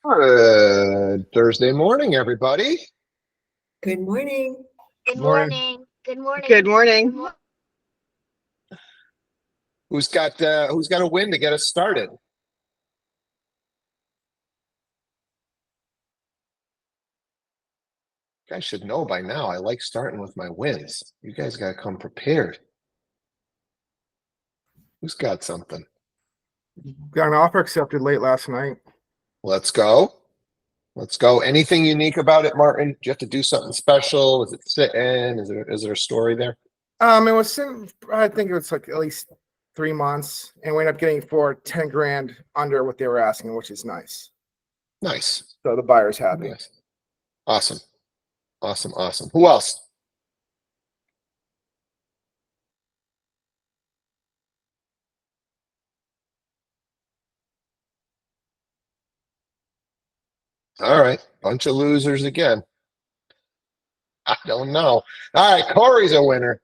Good Thursday morning, everybody. Good morning. Good Morning. morning. Good morning. Good morning. Who's got a win to get us started? You guys should know by now. I like starting with my wins. You guys got to come prepared. Who's got something? Got an offer accepted late last night. Let's go. Let's go. Anything unique about it, Martin? Do you have to do something special? Is it sit-in? Is there a story there? It was I think it was like at least 3 months, and we ended up getting for 10 grand under what they were asking, which is nice. Nice. So the buyer's happy. Nice. Awesome. Awesome. Awesome. Who else? All right. Bunch of losers again. I don't know. All right. Corey's a winner.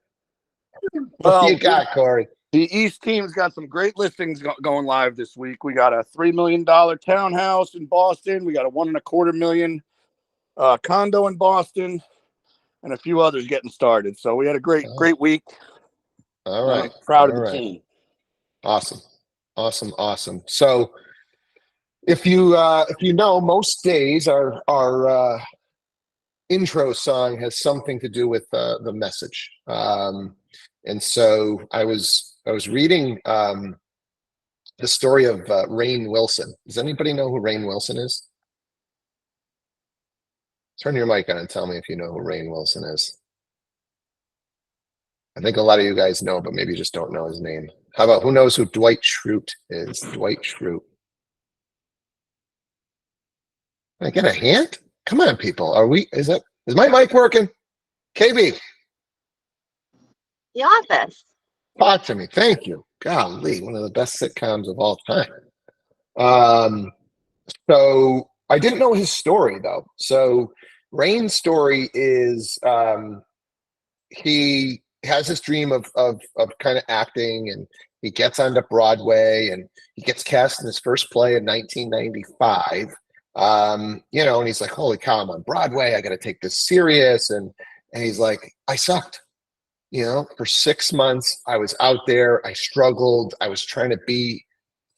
What do you got, Corey? The East team's got some great listings going live this week. We got a $3 million townhouse in Boston. We got a $1.25 million condo in Boston, and a few others getting started. So we had a great week. All right. Proud of the team. Awesome. Awesome. Awesome. So if you know, most days our intro song has something to do with the message. And so I was reading the story of Rainn Wilson. Does anybody know who Rainn Wilson is? Turn your mic on and tell me if you know who Rainn Wilson is. I think a lot of you guys know, but maybe you just don't know his name. How about who knows who Dwight Schrute is? Dwight Schrute. Can I get a hand? Come on, people. Is my mic working? KB. The Office. Talk to me. Thank you. Golly, one of the best sitcoms of all time. So I didn't know his story though. So Rainn's story is he has this dream of kind of acting, and he gets onto Broadway, and he gets cast in his first play in 1995. And he's like, holy cow, I'm on Broadway. I got to take this serious. And he's like, I sucked. For 6 months, I was out there. I struggled. I was trying to be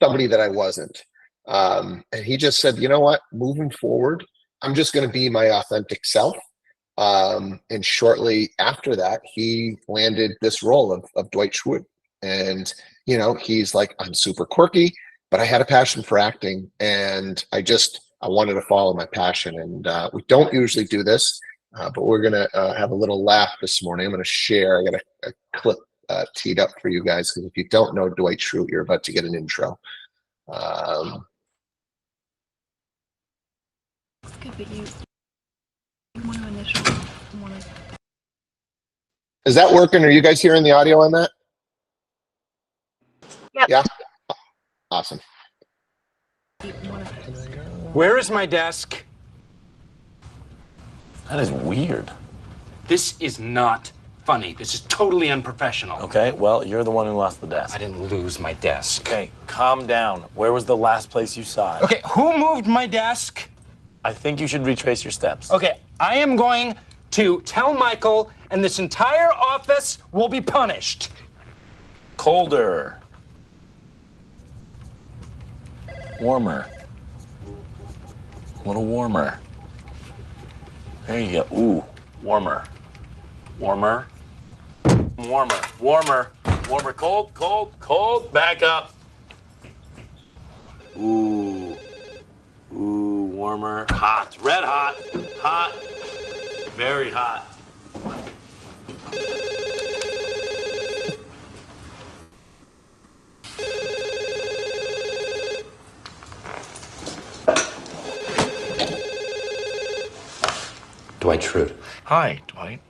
somebody that I wasn't. And he just said, you know what? Moving forward, I'm just going to be my authentic self. And shortly after that, he landed this role of Dwight Schrute. And, he's like, I'm super quirky, but I had a passion for acting. And I wanted to follow my passion. And we don't usually do this. But we're going to have a little laugh this morning. I'm going to share. I got a clip teed up for you guys, because if you don't know Dwight Schrute, you're about to get an intro. Is that working? Are you guys hearing the audio on that? Yep. Yeah? Awesome. Where is my desk? That is weird. This is not funny. This is totally unprofessional. Okay, well, you're the one who lost the desk. I didn't lose my desk. Okay, calm down. Where was the last place you saw it? Okay, who moved my desk? I think you should retrace your steps. Okay, I am going to tell Michael, and this entire office will be punished. Colder. Warmer. A little warmer. There you go. Ooh, warmer. Warmer. Warmer. Warmer. Warmer. Cold, cold, cold. Back up. Ooh. Ooh, warmer. Hot. Red hot. Hot. Very hot. Dwight Schrute. Hi, Dwight.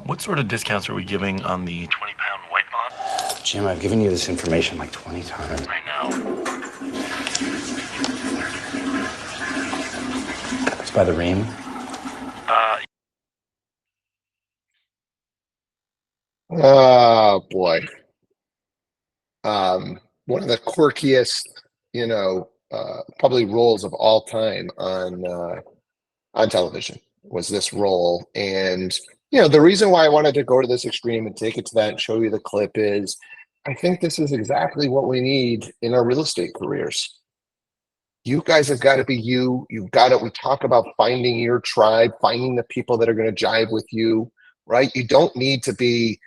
What sort of discounts are we giving on the 20-pound white bond? Jim, I've given you this information like 20 times. I know. It's by the ream. Oh boy. One of the quirkiest, probably roles of all time on television was this role. And, the reason why I wanted to go to this extreme and take it to that and show you the clip is I think this is exactly what we need in our real estate careers. You guys have got to be you. You've got to, we talk about finding your tribe, finding the people that are going to jive with you, right? You don't need to be,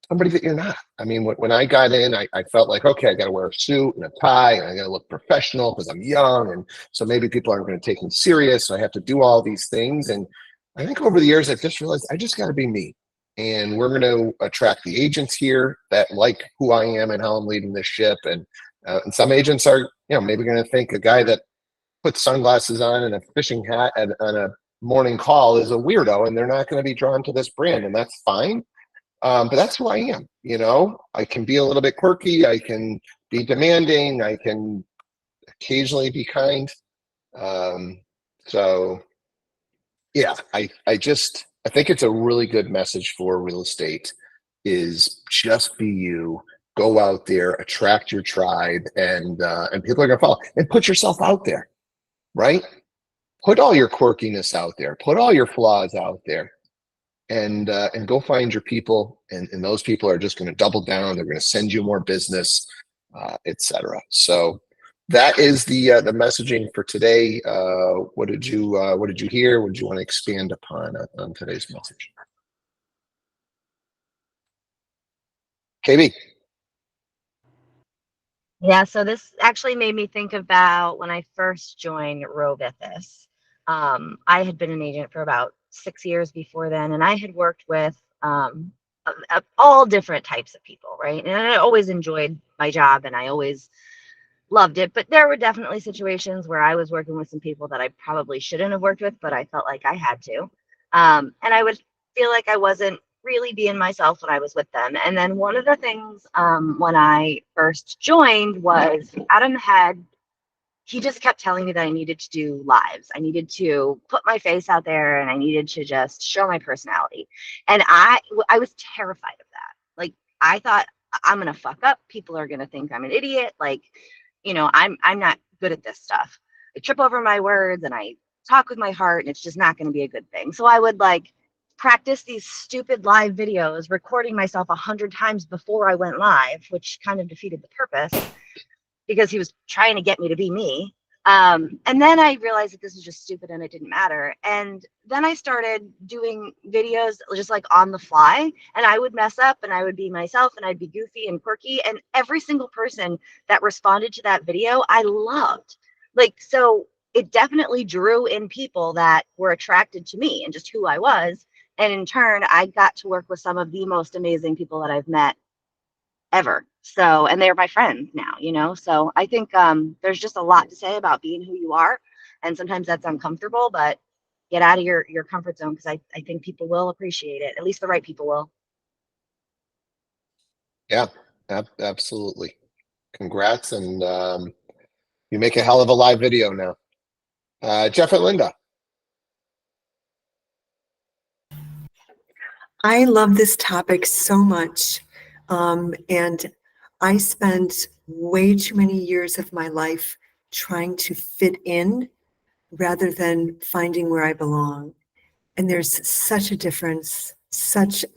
somebody that you're not. I mean, when I got in, I felt like, okay, I got to wear a suit and a tie and I got to look professional because I'm young. And so maybe people aren't going to take me serious. So I have to do all these things. And I think over the years, I've just realized I just got to be me. And we're going to attract the agents here that like who I am and how I'm leading this ship. And some agents are, maybe going to think a guy that puts sunglasses on and a fishing hat on a morning call is a weirdo, and they're not going to be drawn to this brand, and that's fine. But that's who I am. I can be a little bit quirky. I can be demanding. I can occasionally be kind. So yeah, I think it's a really good message for real estate is just be you, go out there, attract your tribe, and people are gonna follow, and put yourself out there, right? Put all your quirkiness out there, put all your flaws out there, and go find your people, and those people are just going to double down. They're going to send you more business, etc. So that is the messaging for today. What did you hear? What did you want to expand upon on today's message? KB. Yeah, so this actually made me think about when I first joined Rovithis. I had been an agent for about 6 years before then, and I had worked with all different types of people, right? And I always enjoyed my job and I always loved it, but there were definitely situations where I was working with some people that I probably shouldn't have worked with, but I felt like I had to. And I would feel like I wasn't really being myself when I was with them. And then one of the things when I first joined was Adam he just kept telling me that I needed to do lives. I needed to put my face out there and I needed to just show my personality. And I was terrified of that. Like, I thought I'm going to fuck up. People are going to think I'm an idiot. Like, I'm not good at this stuff. I trip over my words and I talk with my heart and it's just not going to be a good thing. So I would practice these stupid live videos, recording myself 100 times before I went live, which kind of defeated the purpose because he was trying to get me to be me. And then I realized that this was just stupid and it didn't matter. And then I started doing videos just on the fly, and I would mess up and I would be myself and I'd be goofy and quirky. And every single person that responded to that video, I loved. So it definitely drew in people that were attracted to me and just who I was. And in turn, I got to work with some of the most amazing people that I've met ever. So, and they're my friends now, so I think there's just a lot to say about being who you are. And sometimes that's uncomfortable, but get out of your comfort zone, because I think people will appreciate it. At least the right people will. Yeah, absolutely. Congrats. And you make a hell of a live video now. Jeff and Linda. I love this topic so much. And I spent way too many years of my life trying to fit in rather than finding where I belong. And there's such a difference,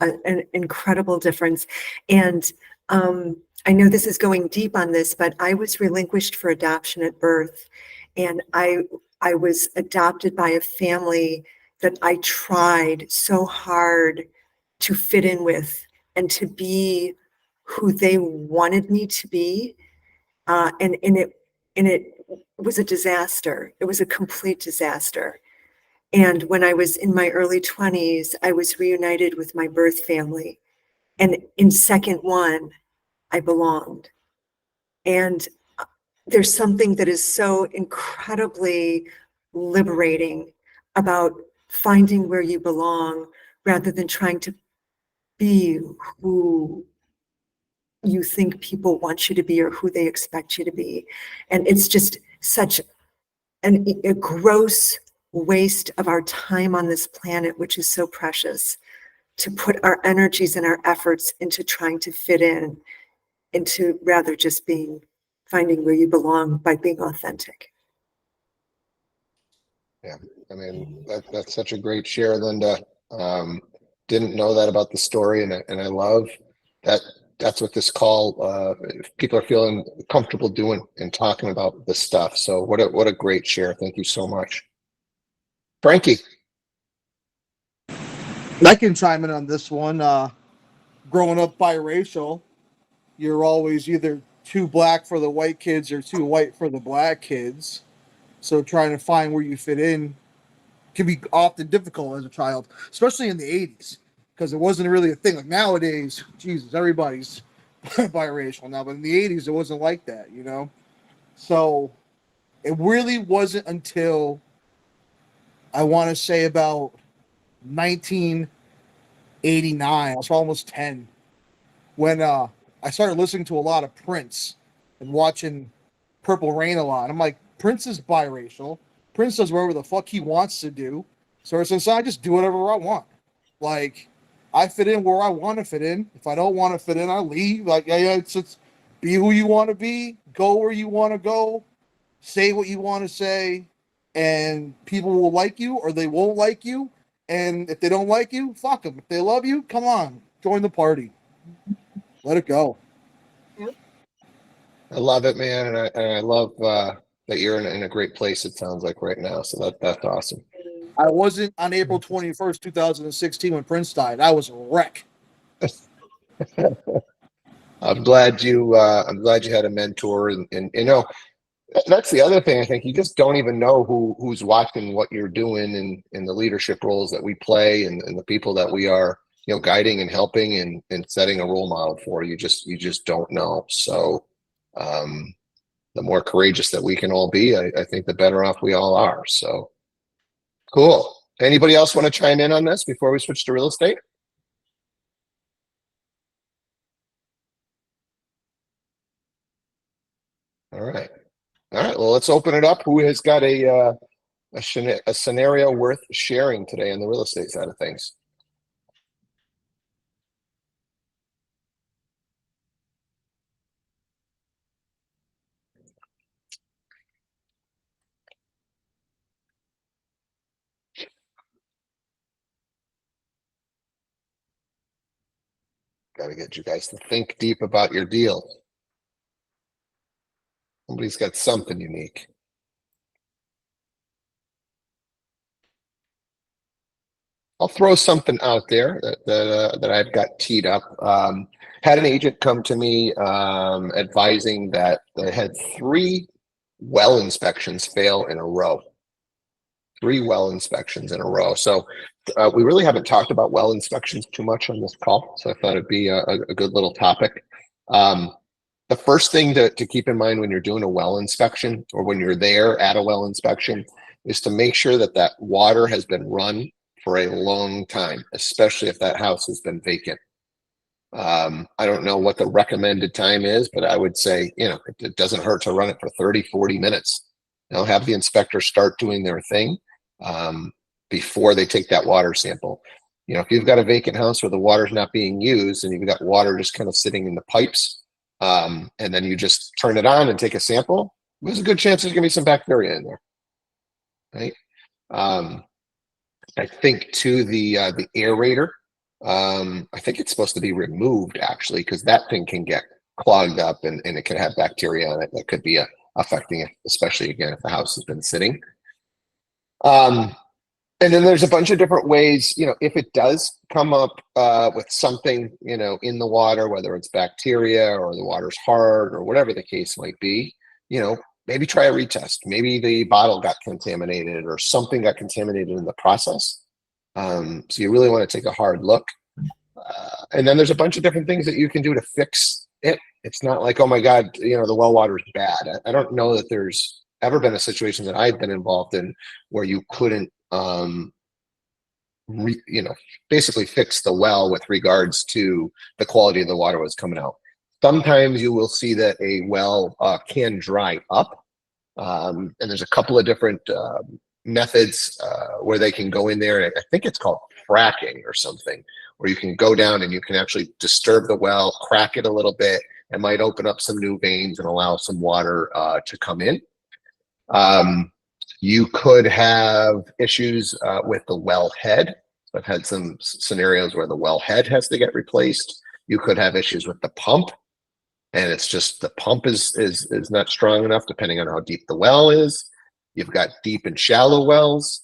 an incredible difference. And I know this is going deep on this, but I was relinquished for adoption at birth. And I was adopted by a family that I tried so hard to fit in with and to be who they wanted me to be. And it was a disaster. It was a complete disaster. And when I was in my early 20s, I was reunited with my birth family. And in second one, I belonged. And there's something that is so incredibly liberating about finding where you belong rather than trying to be who you think people want you to be or who they expect you to be. And it's just such a gross waste of our time on this planet, which is so precious, to put our energies and our efforts into trying to fit in, into rather just being finding where you belong by being authentic. I mean, that's such a great share, Linda. Didn't know that about the story, and I love that. That's what this call, if people are feeling comfortable doing and talking about this stuff. So what a great share. Thank you so much. Frankie. I can chime in on this one. Growing up biracial, you're always either too black for the white kids or too white for the black kids. So trying to find where you fit in can be often difficult as a child, especially in the 80s, because it wasn't really a thing. Like nowadays, Jesus, everybody's biracial now, but in the 80s, it wasn't like that, you know? So it really wasn't until I want to say about 1989, I was almost 10, when I started listening to a lot of Prince and watching Purple Rain a lot. I'm like, Prince is biracial. Prince does whatever the fuck he wants to do. So since I just do whatever I want. Like, I fit in where I want to fit in. If I don't want to fit in, I leave. Like, yeah, it's be who you want to be, go where you want to go, say what you want to say, and people will like you or they won't like you. And if they don't like you, fuck them. If they love you, come on, join the party. Let it go. I love it, man, and I love that you're in a great place. It sounds like right now, so that's awesome. I wasn't on April 21st, 2016 when Prince died. I was a wreck. I'm glad you had a mentor, and you know that's the other thing. I think you just don't even know who's watching what you're doing in the leadership roles that we play and the people that we are, you know, guiding and helping and setting a role model for. You just don't know. So the more courageous that we can all be, I think the better off we all are. So cool. Anybody else want to chime in on this before we switch to real estate? All right. All right. Well, let's open it up. Who has got a scenario worth sharing today on the real estate side of things? Got to get you guys to think deep about your deal. Somebody's got something unique. I'll throw something out there that I've got teed up. Had an agent come to me advising that they had 3 well inspections fail in a row. 3 well inspections in a row. So we really haven't talked about well inspections too much on this call. So I thought it'd be a good little topic. The first thing to keep in mind when you're doing a well inspection or when you're there at a well inspection is to make sure that that water has been run for a long time, especially if that house has been vacant. I don't know what the recommended time is, but I would say, you know, it doesn't hurt to run it for 30, 40 minutes. You know, have the inspector start doing their thing before they take that water sample. You know, if you've got a vacant house where the water's not being used and you've got water just kind of sitting in the pipes, and then you just turn it on and take a sample, there's a good chance there's gonna be some bacteria in there, right? I think too the aerator, I think it's supposed to be removed actually, because that thing can get clogged up and it can have bacteria on it that could be affecting it, especially again if the house has been sitting. And then there's a bunch of different ways, you know, if it does come up with something, you know, in the water, whether it's bacteria or the water's hard or whatever the case might be, you know, maybe try a retest. Maybe the bottle got contaminated or something got contaminated in the process. So you really want to take a hard look. And then there's a bunch of different things that you can do to fix it. It's not like, oh my God, you know, the well water is bad. I don't know that there's ever been a situation that I've been involved in where you couldn't, you know, basically fix the well with regards to the quality of the water was coming out. Sometimes you will see that a well can dry up, and there's a couple of different methods where they can go in there. I think it's called fracking or something, where you can go down and you can actually disturb the well, crack it a little bit, it might open up some new veins and allow some water to come in. You could have issues with the well head. I've had some scenarios where the well head has to get replaced. You could have issues with the pump, and it's just the pump is not strong enough depending on how deep the well is. You've got deep and shallow wells.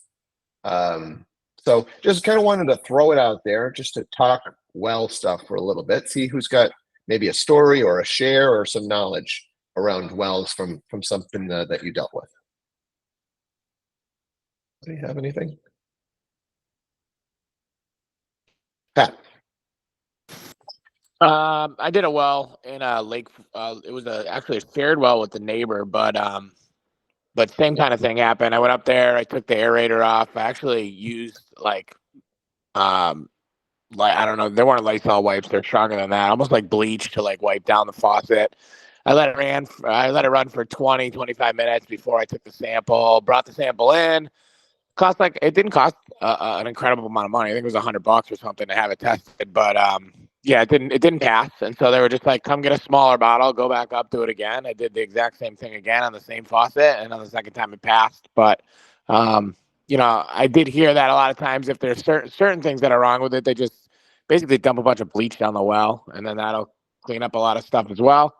So just kind of wanted to throw it out there just to talk well stuff for a little bit. See who's got maybe a story or a share or some knowledge around wells from something that you dealt with. Do you have anything? Pat. I did a well in a lake. It was actually a shared well with the neighbor, but same kind of thing happened. I went up there. I took the aerator off. I actually used like I don't know. They weren't Lysol wipes. They're stronger than that. Almost like bleach to like wipe down the faucet. I let it run for 20, 25 minutes before I took the sample. Brought the sample in. It didn't cost an incredible amount of money. I think it was $100 or something to have it tested. But yeah, it didn't pass. And so they were just like, come get a smaller bottle, go back up, do it again. I did the exact same thing again on the same faucet, and on the second time it passed. But I did hear that a lot of times if there's certain things that are wrong with it, they just basically dump a bunch of bleach down the well, and then that'll clean up a lot of stuff as well.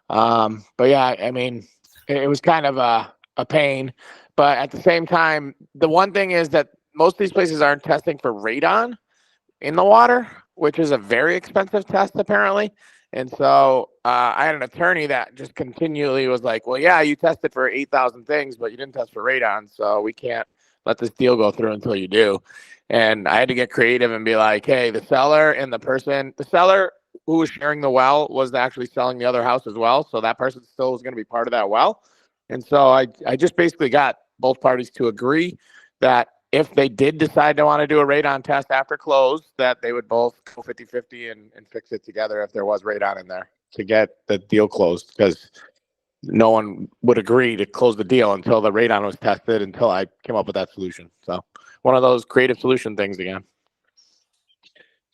But yeah, I mean, it was kind of a pain. But at the same time, the one thing is that most of these places aren't testing for radon in the water, which is a very expensive test apparently. And so I had an attorney that just continually was like, well, yeah, you tested for 8,000 things, but you didn't test for radon. So we can't let this deal go through until you do. And I had to get creative and be like, hey, the seller who was sharing the well was actually selling the other house as well. So that person still was going to be part of that well. And so I just basically got both parties to agree that if they did decide to want to do a radon test after close, that they would both go 50-50 and fix it together if there was radon in there to get the deal closed, because no one would agree to close the deal until the radon was tested, until I came up with that solution. So one of those creative solution things again.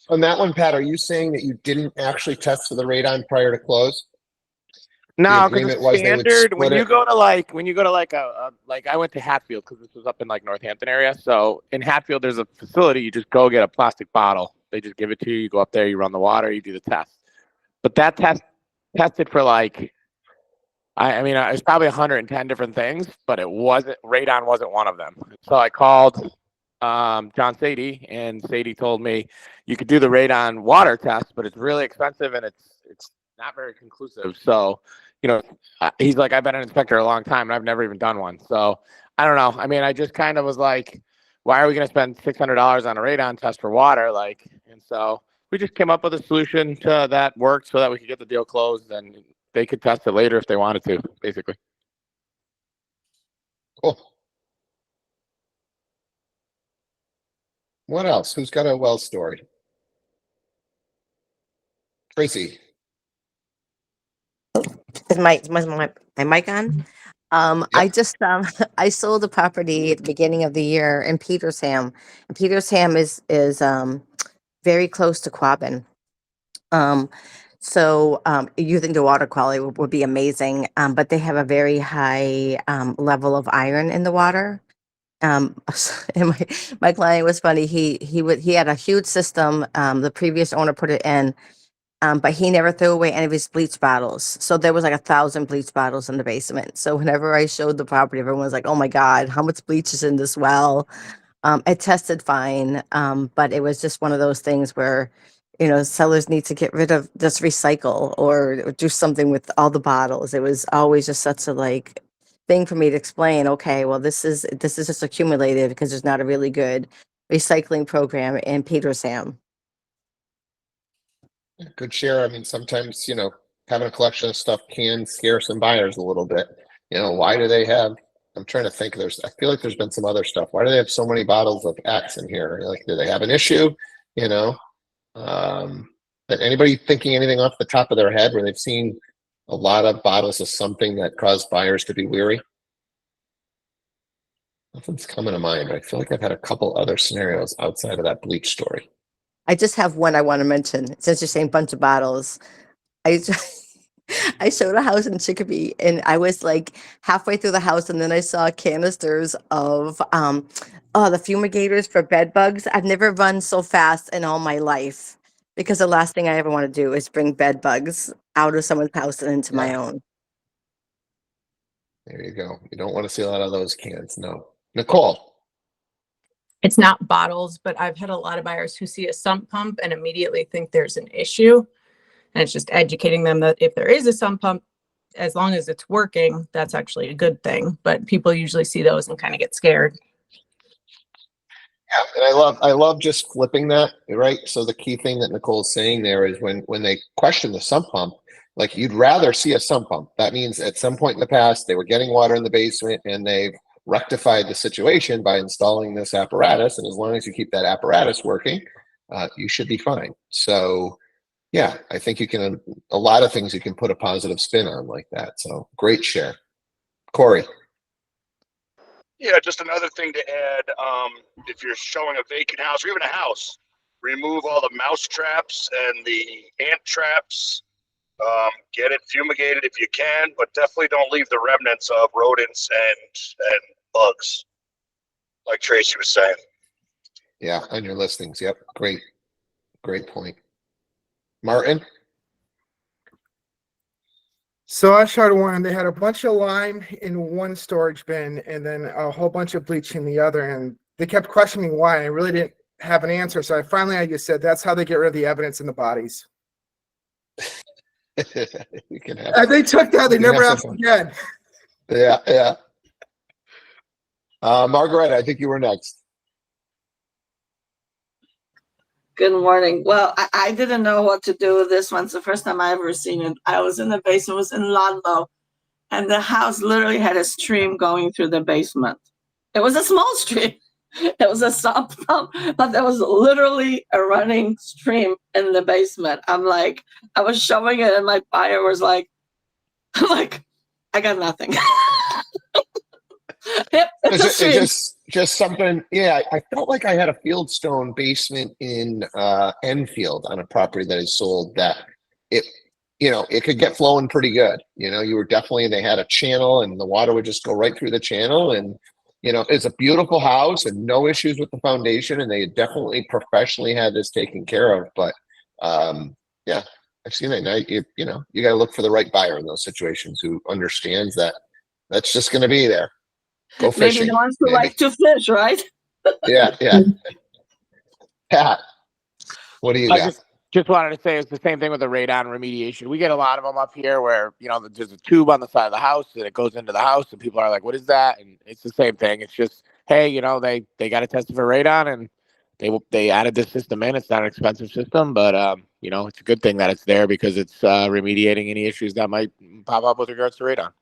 On that one, Pat, are you saying that you didn't actually test for the radon prior to close? No, because was standard when you go to like I went to Hatfield because this was up in like Northampton area. So in Hatfield, there's a facility. You just go get a plastic bottle. They just give it to you. You go up there, you run the water, you do the test. But that test tested for like, I mean, it's probably 110 different things, but radon wasn't one of them. So I called John Sadie, and Sadie told me you could do the radon water test, but it's really expensive and it's not very conclusive. So, he's like, I've been an inspector a long time and I've never even done one. So I don't know. I mean, I just kind of was like, why are we going to spend $600 on a radon test for water? And so we just came up with a solution that worked so that we could get the deal closed and they could test it later if they wanted to, basically. Cool. What else? Who's got a well story? Tracy. Is my mic on? I just I sold a property at the beginning of the year in Petersham. And Petersham is very close to Quabbin. So you think the water quality would be amazing, but they have a very high level of iron in the water. And my client was funny. He had a huge system. The previous owner put it in. But he never threw away any of his bleach bottles. So there was like 1,000 bleach bottles in the basement. So whenever I showed the property, everyone was like, oh my God, how much bleach is in this well? It tested fine. But it was just one of those things where, sellers need to get rid of, just recycle or do something with all the bottles. It was always just such a thing for me to explain, okay, well, this is just accumulated because there's not a really good recycling program in Petersham. Good share. I mean, sometimes, having a collection of stuff can scare some buyers a little bit. Why do they have, I'm trying to think, I feel like there's been some other stuff. Why do they have so many bottles of X in here? Like, do they have an issue? Anybody thinking anything off the top of their head where they've seen a lot of bottles of something that caused buyers to be weary? Nothing's coming to mind. I feel like I've had a couple other scenarios outside of that bleach story. I just have one I want to mention. Since you're saying bunch of bottles, I showed a house in Chicopee and I was like halfway through the house and then I saw canisters of the fumigators for bed bugs. I've never run so fast in all my life because the last thing I ever want to do is bring bed bugs out of someone's house and into my Yeah. own. There you go. You don't want to see a lot of those cans. No. Nicole. It's not bottles, but I've had a lot of buyers who see a sump pump and immediately think there's an issue. And it's just educating them that if there is a sump pump, as long as it's working, that's actually a good thing. But people usually see those and kind of get scared. Yeah, and I love just flipping that, right? So the key thing that Nicole's saying there is when they question the sump pump, like you'd rather see a sump pump. That means at some point in the past they were getting water in the basement and they've rectified the situation by installing this apparatus. And as long as you keep that apparatus working, you should be fine. So yeah, I think you can, a lot of things you can put a positive spin on like that. So great share. Corey. Yeah, just another thing to add. If you're showing a vacant house or even a house, remove all the mouse traps and the ant traps. Get it fumigated if you can, but definitely don't leave the remnants of rodents and bugs, like Tracy was saying. Yeah, on your listings. Yep. Great point. Martin. So I started one, and they had a bunch of lime in one storage bin and then a whole bunch of bleach in the other. And they kept questioning me why. I really didn't have an answer. So I just said, that's how they get rid of the evidence in the bodies. You can have, And they took that. They you can never have asked some fun. again. Yeah. Margaret, I think you were next. Good morning. Well, I didn't know what to do with this one. It's the first time I ever seen it. I was in the basement, it was in Ludlow, and the house literally had a stream going through the basement. It was a small stream. It was a sump pump, but there was literally a running stream in the basement. I'm like, I was showing it, and my buyer was like, I got nothing. It's a stream. Just something. Yeah, I felt like I had a fieldstone basement in Enfield on a property that I sold that it could get flowing pretty good. You were definitely, they had a channel and the water would just go right through the channel, and it's a beautiful house and no issues with the foundation, and they definitely professionally had this taken care of. But yeah, I've seen it. Now you got to look for the right buyer in those situations who understands that that's just going to be there. Go fishing. Maybe the ones who like to fish, right? Yeah. Pat, what do you got? Just wanted to say it's the same thing with the radon remediation. We get a lot of them up here where, there's a tube on the side of the house and it goes into the house and people are like, what is that? And it's the same thing. It's just, hey, they got to test it for radon and they added this system in. It's not an expensive system, but, it's a good thing that it's there because it's remediating any issues that might pop up with regards to radon.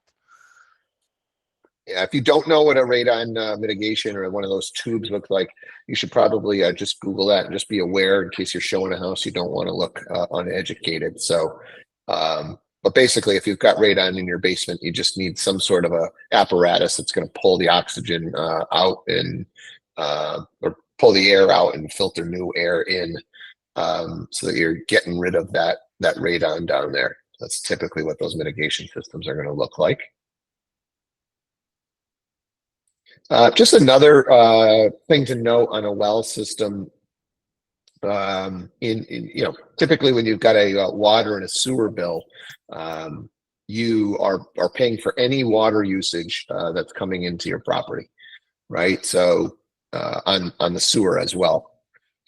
Yeah, if you don't know what a radon mitigation or one of those tubes look like, you should probably just Google that and just be aware in case you're showing a house. You don't want to look uneducated. So, but basically, if you've got radon in your basement, you just need some sort of a apparatus that's going to pull the oxygen out and or pull the air out and filter new air in, so that you're getting rid of that radon down there. That's typically what those mitigation systems are going to look like. Just another thing to note on a well system, typically when you've got a water and a sewer bill, you are paying for any water usage that's coming into your property, right? So on the sewer as well.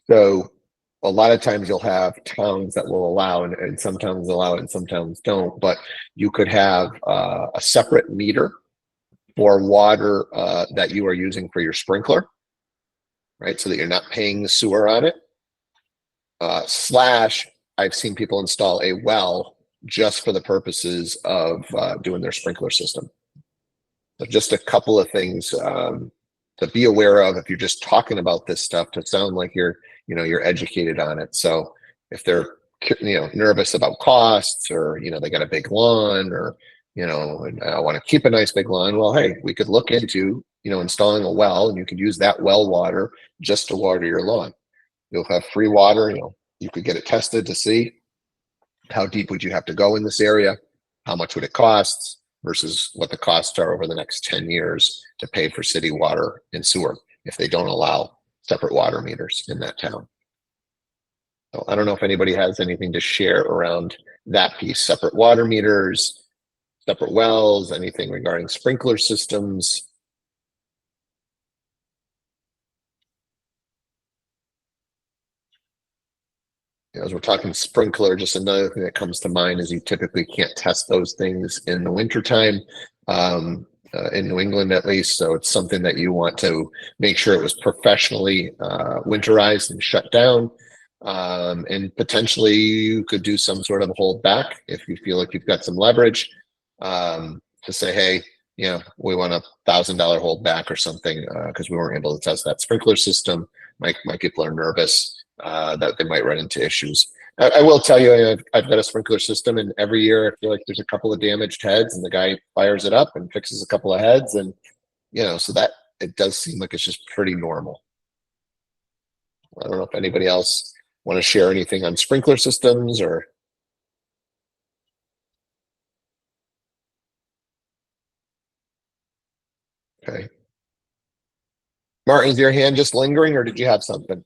So a lot of times you'll have towns that will allow, and some towns allow it and some towns don't, but you could have a separate meter for water that you are using for your sprinkler, right? So that you're not paying the sewer on it. Slash, I've seen people install a well just for the purposes of doing their sprinkler system. So just a couple of things to be aware of if you're just talking about this stuff, to sound like you're educated on it. So if they're nervous about costs, or they got a big lawn, or and I want to keep a nice big lawn. Well, hey, we could look into, installing a well, and you could use that well water just to water your lawn. You'll have free water. You could get it tested to see how deep would you have to go in this area. how much would it cost versus what the costs are over the next 10 years to pay for city water and sewer if they don't allow separate water meters in that town. So I don't know if anybody has anything to share around that piece, separate water meters, separate wells, anything regarding sprinkler systems. As we're talking sprinkler, just another thing that comes to mind is you typically can't test those things in the wintertime, in New England at least. So it's something that you want to make sure it was professionally winterized and shut down. And potentially you could do some sort of hold back if you feel like you've got some leverage to say, hey, we want $1,000 hold back or something because we weren't able to test that sprinkler system. My people are nervous that they might run into issues. I will tell you, I've got a sprinkler system, and every year I feel like there's a couple of damaged heads, and the guy fires it up and fixes a couple of heads, and so that it does seem like it's just pretty normal. I don't know if anybody else want to share anything on sprinkler systems or. Okay. Martin, is your hand just lingering, or did you have something?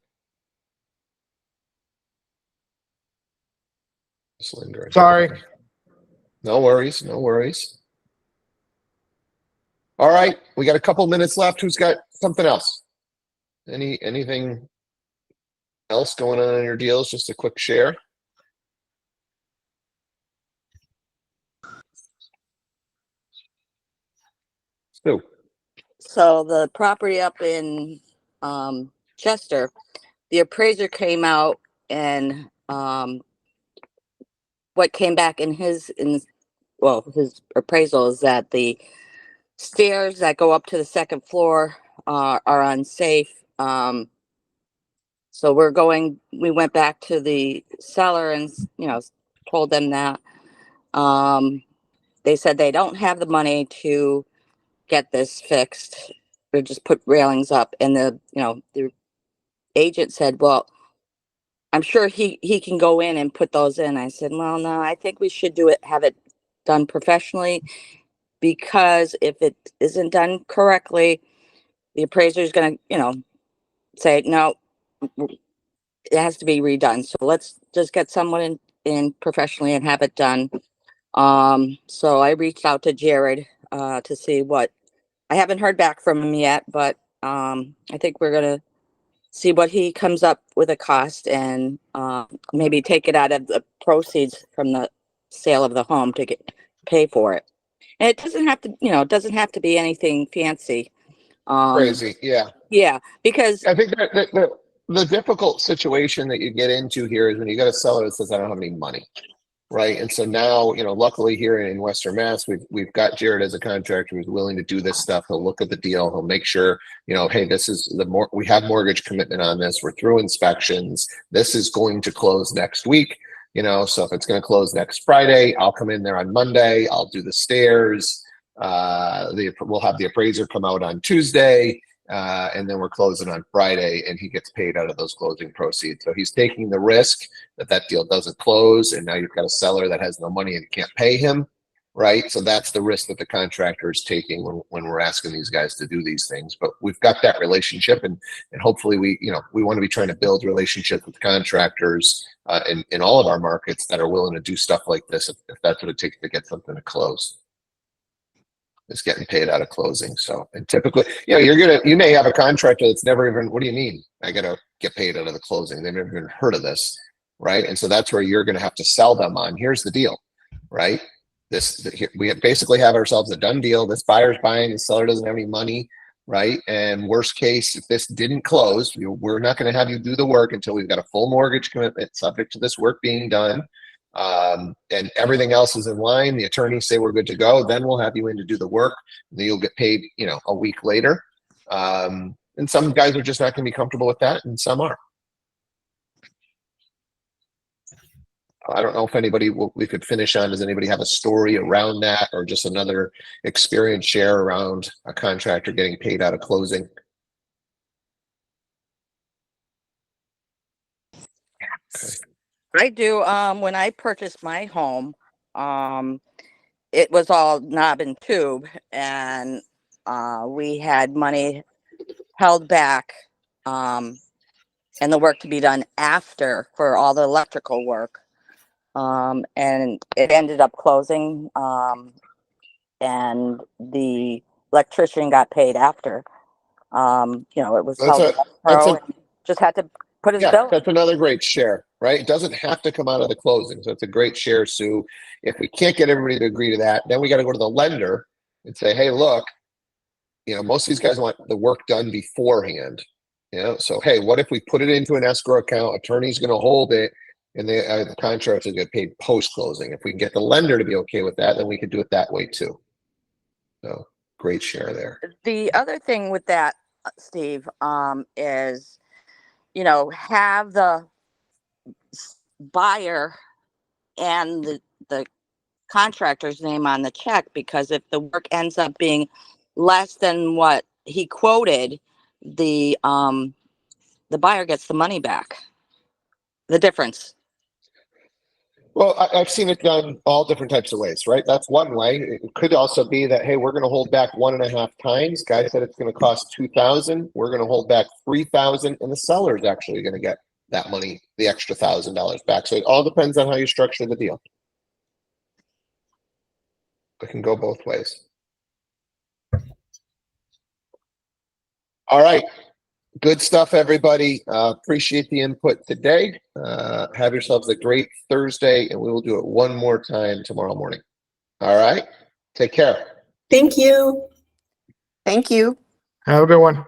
Just lingering. Sorry. Okay. No worries. No worries. All right, we got a couple minutes left. Who's got something else? Anything else going on in your deals? Just a quick share. Stu. So the property up in Chester, the appraiser came out and what came back in his appraisal is that the stairs that go up to the second floor are unsafe. So we went back to the seller and told them that. They said they don't have the money to get this fixed. They just put railings up, and the agent said, well, I'm sure he can go in and put those in. I said, well, no, I think we should have it done professionally, because if it isn't done correctly, the appraiser is going to, say, no, it has to be redone. So let's just get someone in professionally and have it done. So I reached out to Jared to see I haven't heard back from him yet, but I think we're going to see what he comes up with a cost, and maybe take it out of the proceeds from the sale of the home to pay for it. And it doesn't have to, it doesn't have to be anything fancy. Crazy, yeah. Yeah, because I think that the difficult situation that you get into here is when you got a seller that says, I don't have any money. Right. And so now, luckily here in Western Mass, we've got Jared as a contractor who's willing to do this stuff. He'll look at the deal. He'll make sure, hey, this is we have mortgage commitment on this. We're through inspections. This is going to close next week. So if it's going to close next Friday, I'll come in there on Monday. I'll do the stairs. We'll have the appraiser come out on Tuesday. And then we're closing on Friday, and he gets paid out of those closing proceeds. So he's taking the risk that deal doesn't close, and now you've got a seller that has no money and can't pay him, right? So that's the risk that the contractor is taking when we're asking these guys to do these things. But we've got that relationship, and hopefully we want to be trying to build relationships with contractors in all of our markets that are willing to do stuff like this if that's what it takes to get something to close. Is getting paid out of closing. So, and typically, you may have a contractor that's never even, what do you mean? I got to get paid out of the closing. They've never even heard of this. Right. And so that's where you're going to have to sell them on. Here's the deal, right? We basically have ourselves a done deal. This buyer's buying, the seller doesn't have any money. Right. And worst case, if this didn't close, we're not going to have you do the work until we've got a full mortgage commitment subject to this work being done. And everything else is in line. The attorneys say we're good to go. Then we'll have you in to do the work. And then you'll get paid, a week later. And some guys are just not going to be comfortable with that, and some are. I don't know if anybody we could finish on. Does anybody have a story around that, or just another experience share around a contractor getting paid out of closing? Okay. I do. When I purchased my home, it was all knob and tube, and we had money held back, and the work to be done after for all the electrical work. And it ended up closing, and the electrician got paid after. It was That's held a, in that's escrow a, and just had to put his yeah, bill. that's another great share, right? It doesn't have to come out of the closing. So it's a great share, Sue. If we can't get everybody to agree to that, then we got to go to the lender and say, hey, look, most of these guys want the work done beforehand. So hey, what if we put it into an escrow account? Attorney's going to hold it, and the contractors will get paid post closing. If we can get the lender to be okay with that, then we could do it that way too. So great share there. The other thing with that, Steve, is have the buyer and the contractor's name on the check, because if the work ends up being less than what he quoted, the buyer gets the money back, the difference. Well, I've seen it done all different types of ways, right? That's one way. It could also be that, hey, we're going to hold back 1.5 times. Guy said it's going to cost 2,000. We're going to hold back 3,000, and the seller is actually going to get that money, the extra $1,000 back. So it all depends on how you structure the deal. It can go both ways. All right. Good stuff, everybody. Appreciate the input today. Have yourselves a great Thursday, and we will do it one more time tomorrow morning. All right. Take care. Thank you. Thank you. Have a good one.